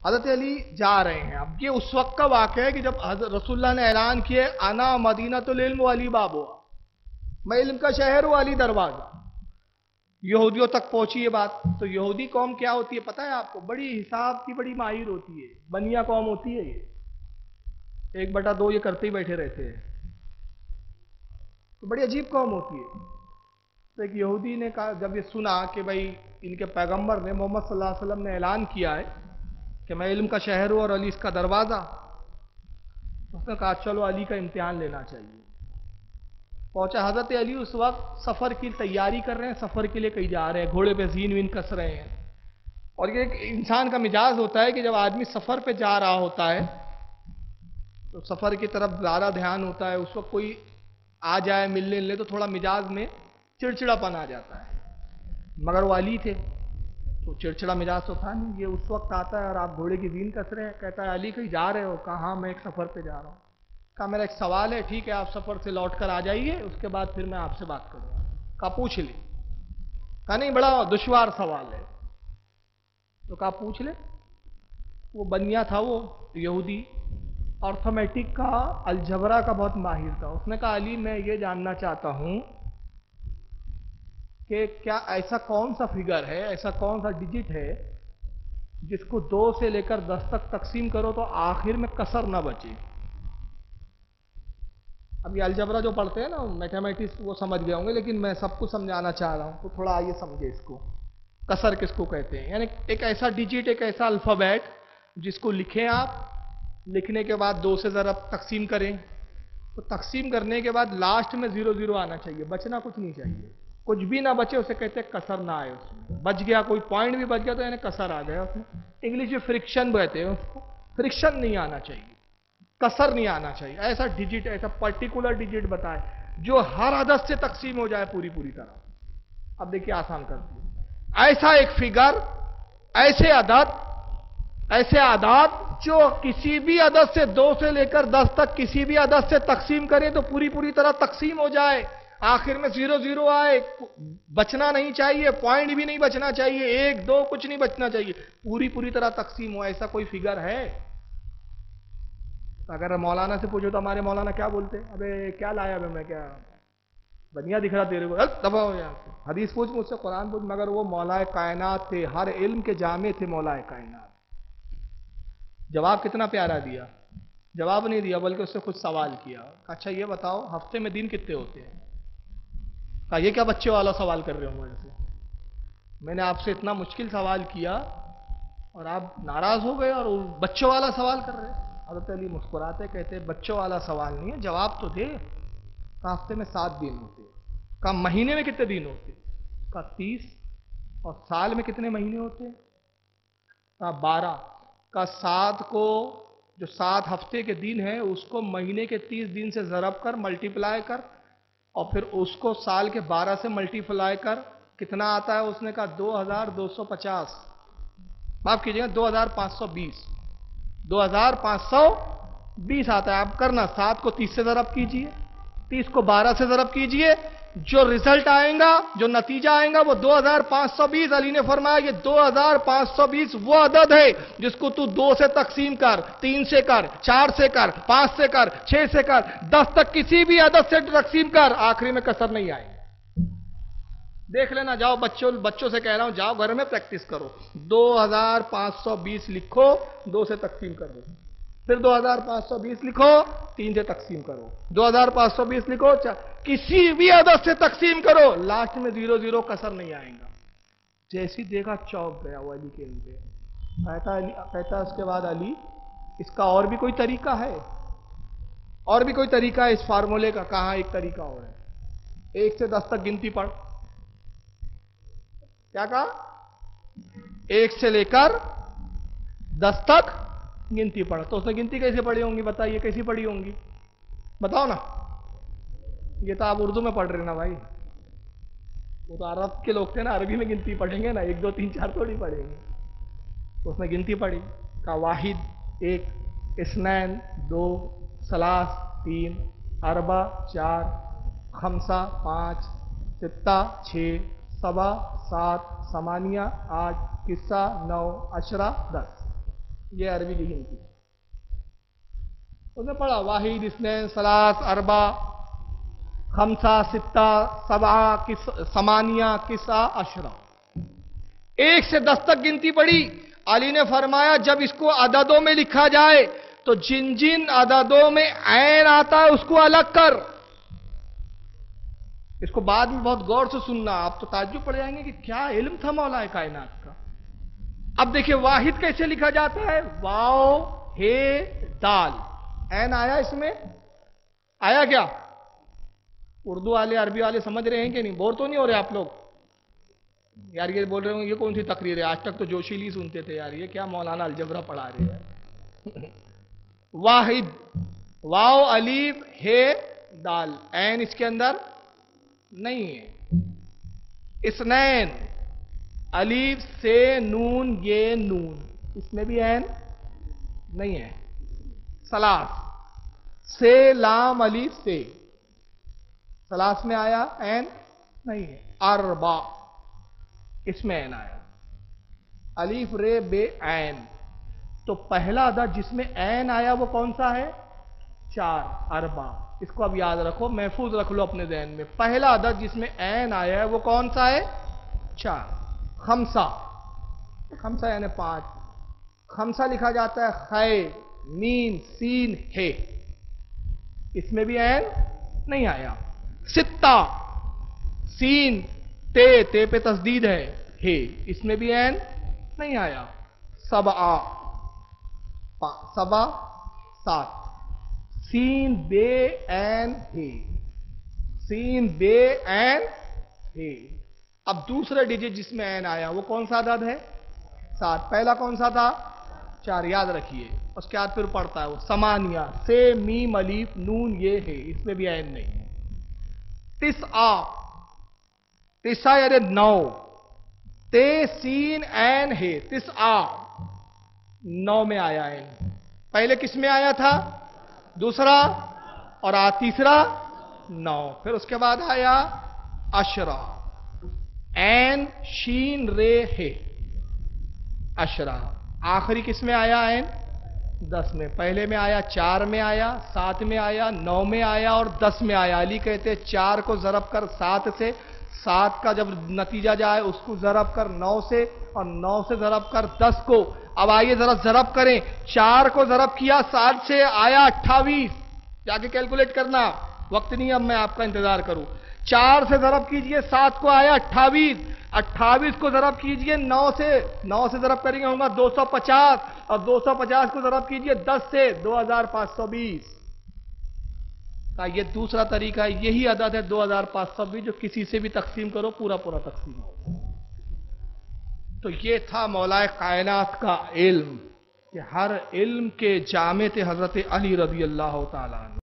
حضرت علی جا رہے ہیں. اب یہ اس وقت کا واقعہ ہے کہ جب حضرت رسول اللہ نے اعلان کیے انا مدینۃ العلم وعلی بابها، میں علم کا شہر ہوں، علی دروازہ. یہودیوں تک پہنچی یہ بات. تو یہودی قوم کیا ہوتی ہے پتہ ہے آپ کو؟ بڑی حساب کی بڑی ماہر ہوتی ہے، بنیا قوم ہوتی ہے. یہ 1/2 یہ کرتے ہی بیٹھے رہتے ہیں. تو بڑی عجیب قوم ہوتی ہے. تو ایک یہودی نے کہا، جب یہ سنا کہ بھائی ان کے پیغمبر نے محمد صلی اللہ علیہ وسلم نے اعلان کیا ہے کہ میں علم کا شہر ہوں اور علی اس کا دروازہ، اس نے کہا چلو علی کا امتحان لینا چاہیے. پہنچا. حضرت علی اس وقت سفر کی تیاری کر رہے ہیں، سفر کے لیے کہیں جا رہے ہیں، گھوڑے پہ زین وین کس رہے ہیں. اور یہ ایک انسان کا مزاج ہوتا ہے کہ جب آدمی سفر پہ جا رہا ہوتا ہے تو سفر کی طرف زیادہ دھیان ہوتا ہے. اس وقت کوئی آ جائے ملنے لے تو تھوڑا مزاج میں چڑچڑا پن آ جاتا ہے. مگر وہ علی تھے تو چڑچڑا مزاج تو تھا نہیں. یہ اس وقت آتا ہے اور آپ گھوڑے کی زین کس رہے ہیں. کہتا ہے علی کہیں جا رہے ہو؟ کہا ہاں میں ایک سفر پہ جا رہا ہوں. کہا میرا ایک سوال ہے. ٹھیک ہے آپ سفر سے لوٹ کر آ جائیے، اس کے بعد پھر میں آپ سے بات کروں گا. کہا پوچھ لے. کہا نہیں بڑا دشوار سوال ہے. تو کہا پوچھ لے. وہ بنیا تھا، وہ یہودی، آرتھمیٹک کا الجبرا کا بہت ماہر تھا. اس نے کہا علی میں یہ جاننا چاہتا ہوں کہ کیا ایسا کون سا فگر ہے، ایسا کون سا ڈیجٹ ہے جس کو 2 سے لے کر 10 تک تقسیم کرو تو آخر میں کسر نہ بچے. اب یہ الجبرا جو پڑھتے ہیں نا میتھمیٹکس وہ سمجھ گئے ہوں گے، لیکن میں سب کو سمجھانا چاہ رہا ہوں تو تھوڑا آئیے سمجھے اس کو. کسر کس کو کہتے ہیں؟ یعنی ایک ایسا ڈیجٹ، ایک ایسا الفابیٹ جس کو لکھیں آپ، لکھنے کے بعد 2 سے ذرا تقسیم کریں تو تقسیم کرنے کے بعد لاسٹ میں 0 آنا چاہیے، بچنا کچھ نہیں چاہیے. کچھ بھی نہ بچے اسے کہتے ہیں کسر نہ آئے. اس میں بچ گیا، کوئی پوائنٹ بھی بچ گیا تو یعنی کسر آ گیا اس میں. انگلش میں فرکشن کہتے ہیں اس کو. فرکشن نہیں آنا چاہیے، کسر نہیں آنا چاہیے. ایسا ڈیجٹ، ایسا پرٹیکولر ڈیجٹ بتائے جو ہر عدد سے تقسیم ہو جائے پوری طرح. اب دیکھیے آسان کرتی ہے. ایسا ایک فگر، ایسے عدد جو کسی بھی عدد سے 2 سے لے کر 10 تک کسی بھی عدد سے تقسیم کرے تو پوری طرح تقسیم ہو جائے، آخر میں 0 آئے. بچنا نہیں چاہیے، پوائنٹ بھی نہیں بچنا چاہیے، 1 2 کچھ نہیں بچنا چاہیے، پوری طرح تقسیم ہو. ایسا کوئی فگر ہے؟ اگر مولانا سے پوچھو تو ہمارے مولانا کیا بولتے ہیں؟ ابے کیا لایا بے، میں کیا بنیا دکھ رہا تیرے کو، دبا ہو یہاں سے. حدیث پوچھ مجھ سے، قرآن پوچھ. مگر وہ مولا کائنات تھے، ہر علم کے جامع تھے مولا کائنات. جواب کتنا پیارا دیا. جواب نہیں دیا بلکہ اس سے کچھ سوال کیا. اچھا یہ بتاؤ ہفتے میں دن کتنے ہوتے ہیں؟ کہا یہ کیا بچے والا سوال کر رہے ہو مجھ سے؟ میں نے آپ سے اتنا مشکل سوال کیا اور آپ ناراض ہو گئے اور بچوں والا سوال کر رہے ہیں. حضرت علی مسکراتے کہتے بچوں والا سوال نہیں ہے، جواب تو دے. کہا ہفتے میں 7 دن ہوتے. کہا مہینے میں کتنے دن ہوتے؟ کہا 30. اور سال میں کتنے مہینے ہوتے؟ کہا 12. کہا 7 کو، جو 7 ہفتے کے دن ہیں اس کو مہینے کے 30 دن سے ضرب کر ملٹیپلائی کر اور پھر اس کو سال کے 12 سے ملٹیپلائی کر کتنا آتا ہے؟ اس نے کہا 2250. معاف کیجیے گا 2520. 2520 آتا ہے. آپ کرنا 7 کو 30 سے ضرب کیجئے، 30 کو 12 سے ضرب کیجئے، جو رزلٹ آئے گا، جو نتیجہ آئے گا وہ 2520. علی نے فرمایا یہ 2520 وہ عدد ہے جس کو تو 2 سے تقسیم کر، 3 سے کر، 4 سے کر، 5 سے کر، 6 سے کر، 10 تک کسی بھی عدد سے تقسیم کر، آخری میں کسر نہیں آئے. دیکھ لینا. جاؤ بچوں سے کہہ رہا ہوں جاؤ گھر میں پریکٹس کرو. 2520 لکھو، 2 سے تقسیم کرو. پھر 2520 لکھو، 3 سے تقسیم کرو. 2520 لکھو، کسی بھی عدد سے تقسیم کرو، لاسٹ میں 0 کسر نہیں آئے گا. جیسی دیکھا چوک گیا وہ علی کے لیے. کہتا اس کے بعد علی اس کا اور بھی کوئی طریقہ ہے؟ اور بھی کوئی طریقہ ہے اس فارمولے کا؟ کہاں ایک طریقہ اور ہے. 1 سے 10 تک گنتی پڑھ. کیا کہا؟ 1 سے لے کر 10 تک گنتی پڑھ. تو اس نے گنتی کیسے پڑھی ہوں گی بتائیے؟ کیسی پڑھی ہوں گی بتاؤ نا. یہ تو آپ اردو میں پڑھ رہے نا بھائی، وہ تو عرب کے لوگ تھے نا، عربی میں گنتی پڑھیں گے نا، 1 2 3 4 تھوڑی پڑھیں گے. تو اس نے گنتی پڑھی. کہا 1 2 2 3 4 4 5 5 6 7 7 8 9 10. یہ عربی کی گنتی. انہوں نے پڑھا واحد اثنین ثلاث اربع خمسہ ستہ سبعہ ثمانیہ تسعہ عشرہ. 1 سے 10 تک گنتی پڑھی. علی نے فرمایا جب اس کو عددوں میں لکھا جائے تو جن جن عددوں میں عین آتا ہے اس کو الگ کر. اس کو بعد میں بہت غور سے سننا, آپ تو تعجب پڑ جائیں گے کہ کیا علم تھا مولا کائنات کا. اب دیکھیں واحد کیسے لکھا جاتا ہے, واو ہے دال. عین آیا اس میں, آیا کیا؟ اردو والے عربی والے سمجھ رہے ہیں کہ نہیں؟ بور تو نہیں ہو رہے آپ لوگ؟ یار یہ بول رہے ہوں یہ کون سی تقریر ہے, آج تک تو جوشیلی سنتے تھے یار, یہ کیا مولانا الجبرا پڑھا رہے ہیں. واحد واو الف ہے دال, عین اس کے اندر نہیں ہے. اثنین الف سے نون یہ نون, اس میں بھی عین نہیں ہے. ثلاث سے لام الف سے, ثلاث میں آیا عین نہیں ہے. اربع اس میں عین آیا. الف رے بے عین. تو پہلا عدد جس میں عین آیا وہ کون سا ہے؟ 4. اربع. اس کو اب یاد رکھو, محفوظ رکھ لو اپنے ذہن میں. پہلا عدد جس میں عین آیا ہے وہ کون سا ہے؟ 4. خمسہ, خمسہ یعنی 5. خمسہ لکھا جاتا ہے خے میم سین ہے, اس میں بھی عین نہیں آیا. ستہ سین تے پہ تسدید ہے, اس میں بھی عین نہیں آیا. سبعہ 7. سین بے عین ہے, سین بے عین ہے. اب دوسرا ڈیجٹ جس میں عین آیا وہ کون سا عدد ہے؟ 7. پہلا کون سا تھا؟ 4. یاد رکھیے. اس کے بعد پھر پڑھتا ہے وہ ثمانیہ سے میم الف نون یہ ہے, اس میں بھی عین نہیں ہے. تسعہ, تسعہ یعنی 9. تے سین عین ہے. تسعہ 9 میں آیا عین. پہلے کس میں آیا تھا؟ دوسرا, اور تیسرا 9. پھر اس کے بعد آیا عشرہ, عین شین رے ہے. عشرہ آخری کس میں آیا عین؟ 10 میں. پہلے میں آیا 4 میں آیا, 7 میں آیا, 9 میں آیا اور 10 میں آیا. علی کہتے 4 کو ضرب کر 7 سے, 7 کا جب نتیجہ جائے اس کو ضرب کر 9 سے, اور 9 سے ضرب کر 10 کو. اب آئیے ذرا ضرب کریں. 4 کو ضرب کیا 7 سے, آیا 28. جا کے کیلکولیٹ کرنا, وقت نہیں اب میں آپ کا انتظار کروں. 4 سے ضرب کیجئے 7 کو, آیا 28. 28 کو ضرب کیجئے 9 سے, 9 سے ضرب کریں گے ہوگا 250, اور 250 کو ضرب کیجئے 10 سے, 2520. یہ دوسرا طریقہ ہے, یہی عدد ہے 2520, جو کسی سے بھی تقسیم کرو پورا پورا تقسیم ہو. تو یہ تھا مولا کائنات کا علم, کہ ہر علم کے جامع تھے حضرت علی رضی اللہ تعالیٰ عنہ.